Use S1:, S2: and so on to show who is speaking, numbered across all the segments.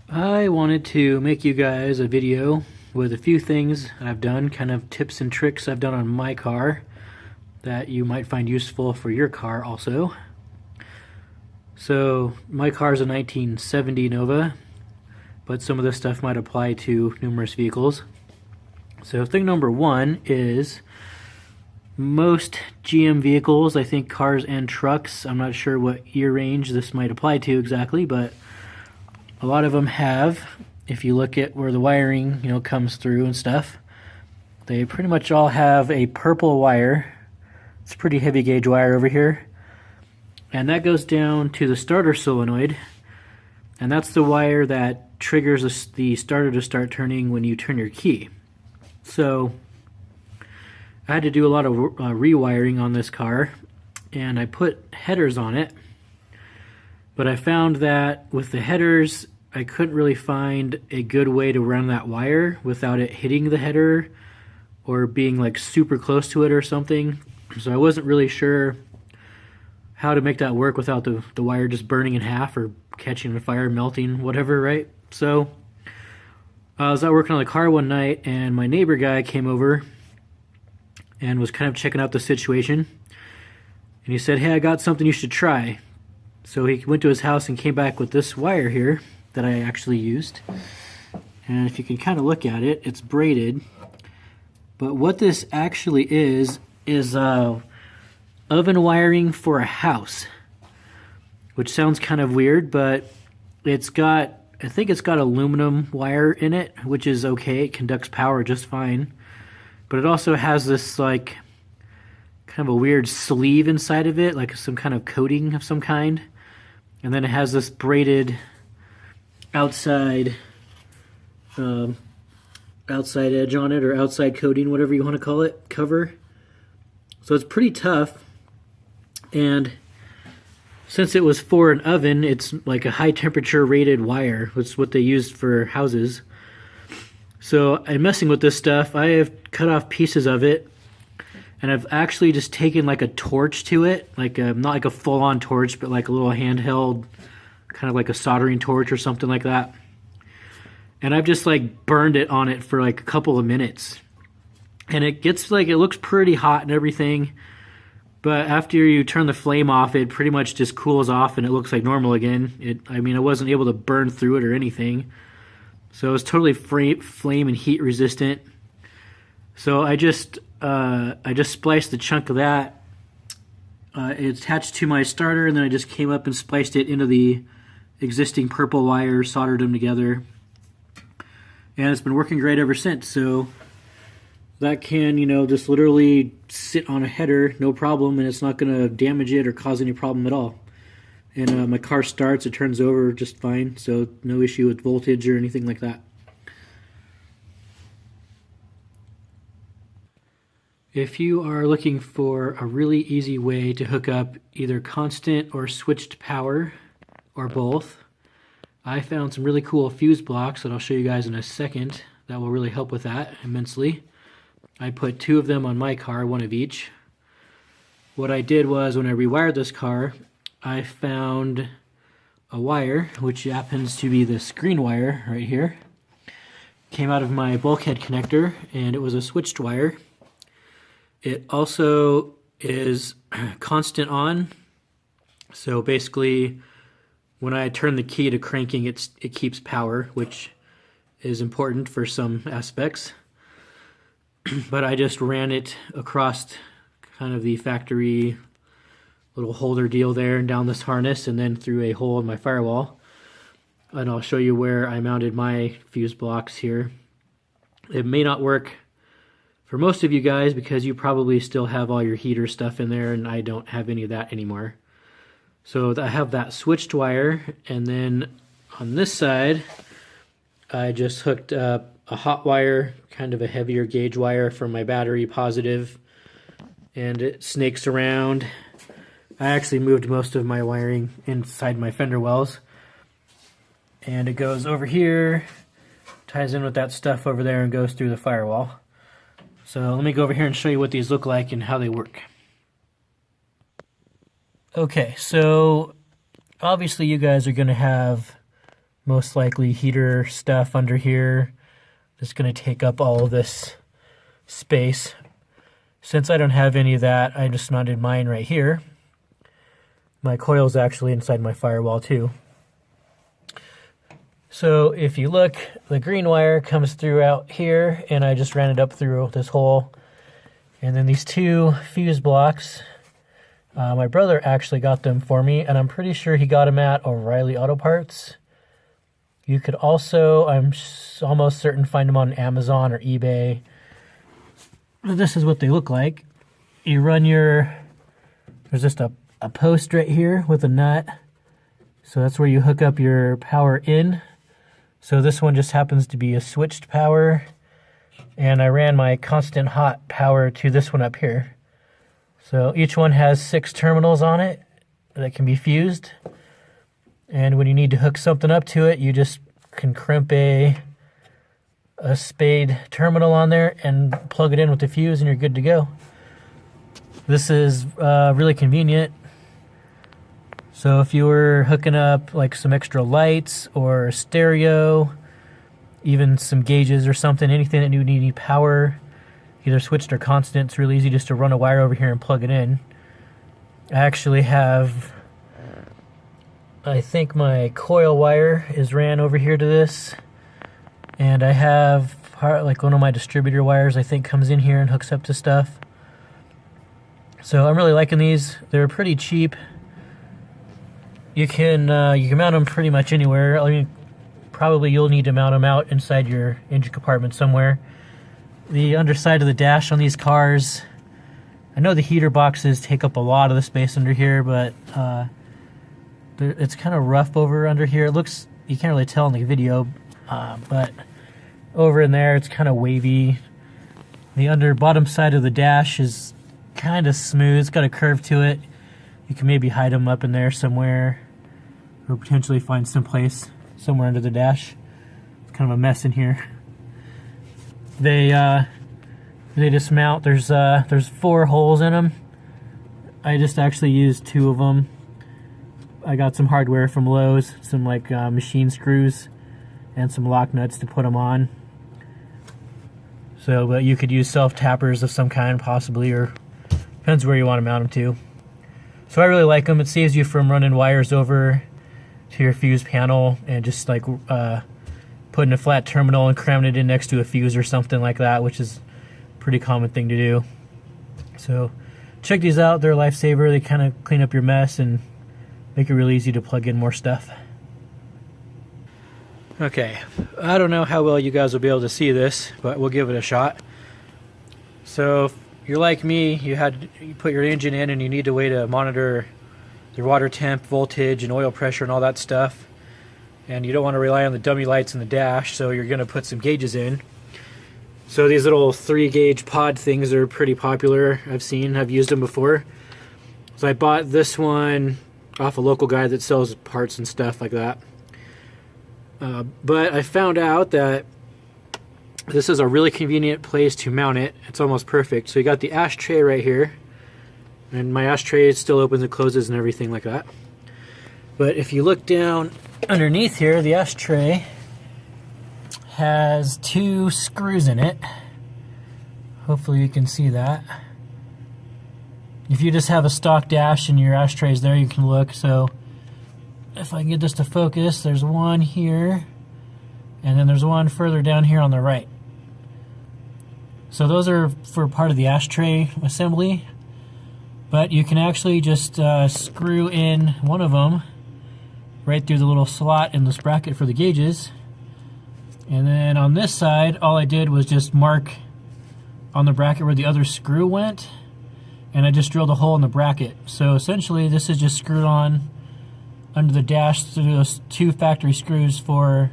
S1: I wanted to make you guys a video with a few things I've done, kind of tips and tricks I've done on my car that you might find useful for your car also. So my car is a 1970 Nova, but some of this stuff might apply to numerous vehicles. So thing number one is most GM vehicles, I think cars and trucks, I'm not sure what year range this might apply to exactly, but a lot of them have, if you look at where the wiring, comes through and stuff, they pretty much all have a purple wire. It's a pretty heavy gauge wire over here. And that goes down to the starter solenoid. And that's the wire that triggers the starter to start turning when you turn your key. So I had to do a lot of rewiring on this car, and I put headers on it. But I found that with the headers, I couldn't really find a good way to run that wire without it hitting the header or being like super close to it or something. So I wasn't really sure how to make that work without the wire just burning in half or catching on fire, melting, whatever, right? So I was out working on the car one night, and my neighbor guy came over and was kind of checking out the situation. And he said, "Hey, I got something you should try." So he went to his house and came back with this wire here that I actually used. And if you can kind of look at it, it's braided. But what this actually is oven wiring for a house, which sounds kind of weird, but I think it's got aluminum wire in it, which is okay. It conducts power just fine. But it also has this like kind of a weird sleeve inside of it, like some kind of coating of some kind. And then it has this braided outside edge on it, or outside coating, whatever you want to call it, cover. So it's pretty tough. And since it was for an oven, it's like a high temperature rated wire. It's what they used for houses. So I'm messing with this stuff. I have cut off pieces of it, and I've actually just taken like a torch to it, like not like a full-on torch, but like a little handheld, kind of like a soldering torch or something like that. And I've just like burned it on it for like a couple of minutes. And it gets like, it looks pretty hot and everything, but after you turn the flame off, it pretty much just cools off and it looks like normal again. I wasn't able to burn through it or anything. So it's totally flame and heat resistant. So I just spliced the chunk of that. It attached to my starter, and then I just came up and spliced it into the existing purple wire, soldered them together. And it's been working great ever since. So that can, just literally sit on a header, no problem, and it's not going to damage it or cause any problem at all. And my car starts, it turns over just fine, so no issue with voltage or anything like that. If you are looking for a really easy way to hook up either constant or switched power, or both, I found some really cool fuse blocks that I'll show you guys in a second that will really help with that immensely. I put 2 of them on my car, 1 of each. What I did was, when I rewired this car, I found a wire, which happens to be this green wire right here. Came out of my bulkhead connector, and it was a switched wire. It also is constant on, so basically when I turn the key to cranking, it keeps power, which is important for some aspects. But I just ran it across kind of the factory little holder deal there and down this harness, and then through a hole in my firewall. And I'll show you where I mounted my fuse blocks here. It may not work for most of you guys because you probably still have all your heater stuff in there, and I don't have any of that anymore. So I have that switched wire, and then on this side I just hooked up a hot wire, kind of a heavier gauge wire from my battery positive, and it snakes around. I actually moved most of my wiring inside my fender wells, and it goes over here, ties in with that stuff over there, and goes through the firewall. So let me go over here and show you what these look like and how they work. Okay, so obviously you guys are going to have most likely heater stuff under here. Just going to take up all of this space. Since I don't have any of that, I just mounted mine right here. My coil's actually inside my firewall too. So if you look, the green wire comes through out here, and I just ran it up through this hole. And then these two fuse blocks, my brother actually got them for me, and I'm pretty sure he got them at O'Reilly Auto Parts. You could also, I'm almost certain, find them on Amazon or eBay. This is what they look like. You run there's just a post right here with a nut. So that's where you hook up your power in. So this one just happens to be a switched power, and I ran my constant hot power to this one up here. So each one has 6 terminals on it that can be fused, and when you need to hook something up to it, you just can crimp a spade terminal on there and plug it in with the fuse, and you're good to go. This is really convenient. So if you were hooking up like some extra lights or stereo, even some gauges or something, anything that you need power, either switched or constant, it's really easy just to run a wire over here and plug it in. I actually have, I think my coil wire is ran over here to this, and I have like one of my distributor wires I think comes in here and hooks up to stuff. So I'm really liking these. They're pretty cheap. You can mount them pretty much anywhere. I mean, probably you'll need to mount them out inside your engine compartment somewhere. The underside of the dash on these cars, I know the heater boxes take up a lot of the space under here, but it's kind of rough over under here. It looks, you can't really tell in the video, but over in there it's kind of wavy. The bottom side of the dash is kind of smooth. It's got a curve to it. You can maybe hide them up in there somewhere, or potentially find some place somewhere under the dash. It's kind of a mess in here. They just mount. There's 4 holes in them. I just actually used 2 of them. I got some hardware from Lowe's, some like machine screws and some lock nuts to put them on. So, but you could use self-tappers of some kind possibly, or depends where you want to mount them to. So I really like them. It saves you from running wires over to your fuse panel and just like putting a flat terminal and cramming it in next to a fuse or something like that, which is a pretty common thing to do. So check these out. They're a lifesaver. They kind of clean up your mess and make it really easy to plug in more stuff. Okay, I don't know how well you guys will be able to see this, but we'll give it a shot. So if you're like me, you put your engine in and you need a way to monitor your water temp, voltage, and oil pressure and all that stuff. And you don't want to rely on the dummy lights in the dash, so you're going to put some gauges in. So these little 3-gauge pod things are pretty popular. I've used them before. So I bought this one off a local guy that sells parts and stuff like that. But I found out that this is a really convenient place to mount it. It's almost perfect. So you got the ashtray right here. And my ashtray still opens and closes and everything like that. But if you look down underneath here, the ashtray has 2 screws in it. Hopefully you can see that. If you just have a stock dash and your ashtrays there, you can look. So if I can get this to focus, there's one here, and then there's one further down here on the right. So those are for part of the ashtray assembly, but you can actually just screw in one of them right through the little slot in this bracket for the gauges. And then on this side, all I did was just mark on the bracket where the other screw went, and I just drilled a hole in the bracket. So essentially this is just screwed on under the dash through those 2 factory screws for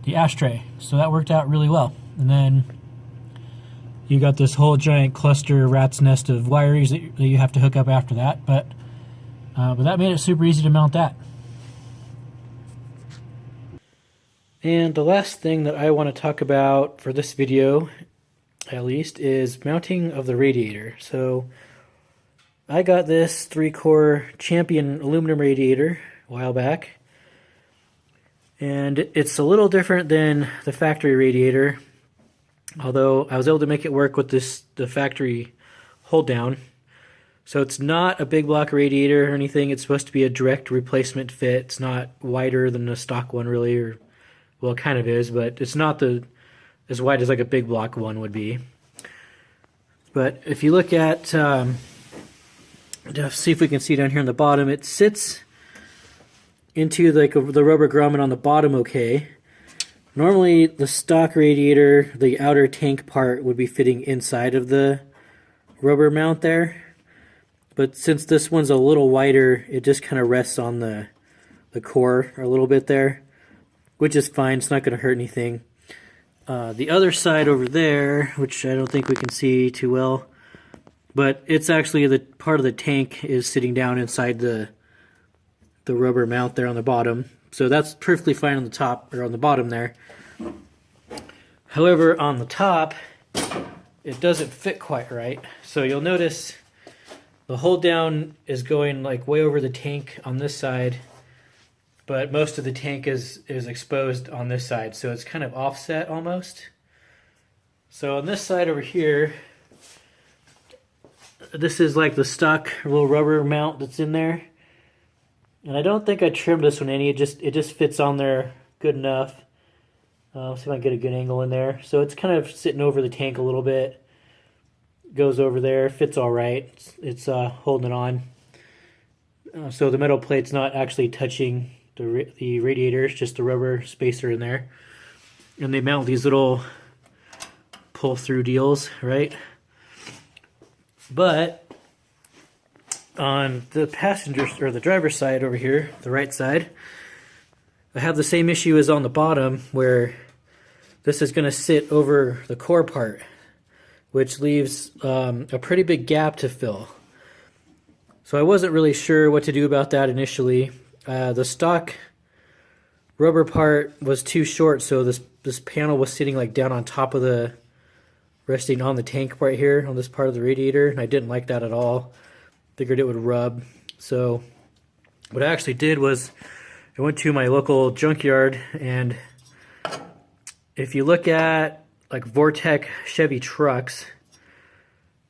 S1: the ashtray. So that worked out really well. And then you got this whole giant cluster rat's nest of wires that you have to hook up after that. But that made it super easy to mount that. And the last thing that I want to talk about for this video, at least, is mounting of the radiator. So I got this 3-core Champion aluminum radiator a while back. And it's a little different than the factory radiator, although I was able to make it work with the factory hold down. So it's not a big block radiator or anything. It's supposed to be a direct replacement fit. It's not wider than the stock one really, or well, it kind of is, but it's not as wide as like a big block one would be. But if you look at, see if we can see down here on the bottom, it sits into like the rubber grommet on the bottom okay. Normally the stock radiator, the outer tank part would be fitting inside of the rubber mount there. But since this one's a little wider, it just kind of rests on the core a little bit there, which is fine. It's not going to hurt anything. The other side over there, which I don't think we can see too well, but it's actually the part of the tank is sitting down inside the rubber mount there on the bottom. So that's perfectly fine on the top, or on the bottom there. However, on the top, it doesn't fit quite right. So you'll notice the hold down is going like way over the tank on this side, but most of the tank is exposed on this side, so it's kind of offset almost. So on this side over here, this is like the stock little rubber mount that's in there. And I don't think I trimmed this one any, it just fits on there good enough. See if I can get a good angle in there. So it's kind of sitting over the tank a little bit. Goes over there, fits all right. It's holding it on. So the metal plate's not actually touching the radiator, it's just the rubber spacer in there. And they mount these little pull-through deals, right? But on the passenger or the driver's side over here, the right side, I have the same issue as on the bottom, where this is going to sit over the core part, which leaves a pretty big gap to fill. So I wasn't really sure what to do about that initially. The stock rubber part was too short, so this panel was sitting like down on top of resting on the tank right here on this part of the radiator, and I didn't like that at all. Figured it would rub. So what I actually did was I went to my local junkyard, and if you look at like Vortec Chevy trucks,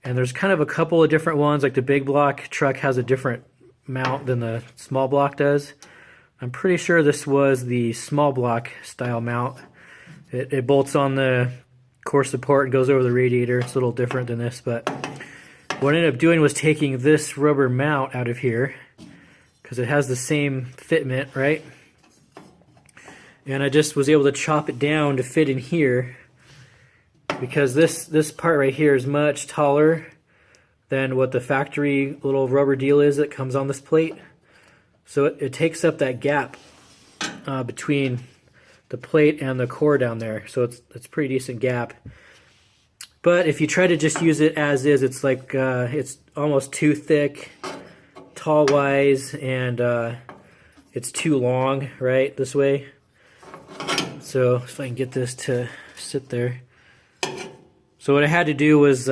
S1: and there's kind of a couple of different ones, like the big block truck has a different mount than the small block does. I'm pretty sure this was the small block style mount. It bolts on the core support and goes over the radiator. It's a little different than this, but what I ended up doing was taking this rubber mount out of here, because it has the same fitment, right? And I just was able to chop it down to fit in here, because this part right here is much taller than what the factory little rubber deal is that comes on this plate. So it takes up that gap between the plate and the core down there. So it's a pretty decent gap. But if you try to just use it as is, it's like it's almost too thick, tall-wise, and it's too long, right, this way. So if I can get this to sit there. So what I had to do was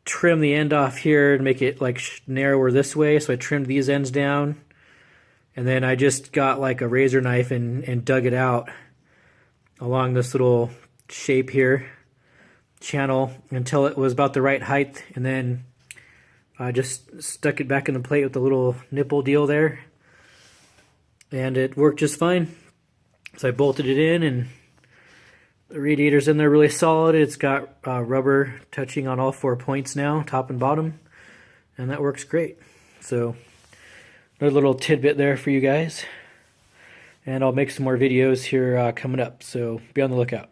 S1: trim the end off here and make it like narrower this way. So I trimmed these ends down, and then I just got like a razor knife and dug it out along this little shape here, channel, until it was about the right height, and then I just stuck it back in the plate with the little nipple deal there, and it worked just fine. So I bolted it in, and the radiator's in there really solid. It's got rubber touching on all 4 points now, top and bottom, and that works great. So another little tidbit there for you guys, and I'll make some more videos here coming up, so be on the lookout.